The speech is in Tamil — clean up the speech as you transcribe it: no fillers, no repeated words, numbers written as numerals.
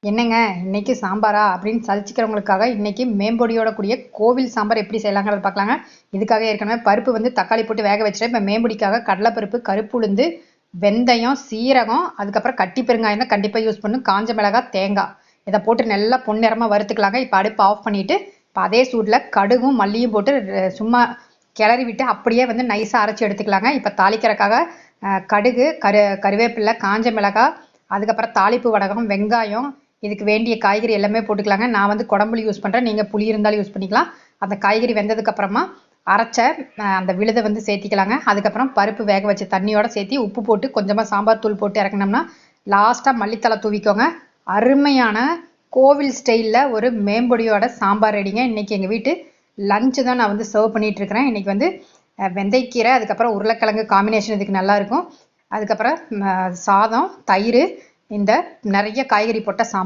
என்னங்க இன்னைக்கு சாம்பாரா அப்படின்னு சலிச்சிக்கிறவங்களுக்காக இன்னைக்கு மேம்பொடியோட கூடிய கோவில் சாம்பார் எப்படி செய்யலாங்கிறத பார்க்கலாங்க. இதுக்காக ஏற்கனவே பருப்பு வந்து தக்காளி போட்டு வேக வச்சுட்டு இப்போ மேம்பொடிக்காக கடலைப்பருப்பு, கருப்பு உளுந்து, வெந்தயம், சீரகம், அதுக்கப்புறம் கட்டி பெருங்காயம் தான் கண்டிப்பாக யூஸ் பண்ணும். காஞ்ச மிளகாய், தேங்காய் இதை போட்டு நல்லா பொன்னிறமாக வறுத்துக்கலாங்க. இப்போ அடுப்பு ஆஃப் பண்ணிவிட்டு இப்போ அதே சூடில் கடுகும் மல்லியும் போட்டு சும்மா கிளறி விட்டு அப்படியே வந்து நைஸாக அரைச்சி எடுத்துக்கலாங்க. இப்போ தாளிக்கிறதுக்காக கடுகு, கருவேப்பிலை, காஞ்ச மிளகாய், அதுக்கப்புறம் தாளிப்பு வடகம், வெங்காயம், இதுக்கு வேண்டிய காய்கறி எல்லாமே போட்டுக்கலாங்க. நான் வந்து குடம்புளி யூஸ் பண்ணுறேன், நீங்கள் புளி இருந்தாலும் யூஸ் பண்ணிக்கலாம். அந்த காய்கறி வெந்ததுக்கப்புறமா அரைச்ச அந்த விழுதை வந்து சேர்த்திக்கலாங்க. அதுக்கப்புறம் பருப்பு வேக வச்ச தண்ணியோட சேர்த்தி உப்பு போட்டு கொஞ்சமாக சாம்பார் தூள் போட்டு இறக்கணும்னா லாஸ்ட்டாக மல்லித்தலை தூவிக்கோங்க. அருமையான கோவில் ஸ்டைலில் ஒரு மேம்பொடியோட சாம்பார் ரெடிங்க. இன்றைக்கி எங்கள் வீட்டு லஞ்சு தான் நான் வந்து சர்வ் பண்ணிகிட்ருக்கிறேன். இன்றைக்கி வந்து வெந்தயக்கீரை, அதுக்கப்புறம் உருளைக்கிழங்கு காம்பினேஷன் இதுக்கு நல்லாயிருக்கும். அதுக்கப்புறம் சாதம், தயிர், இந்த நிறைய காய்கறி போட்ட சாம்பார்.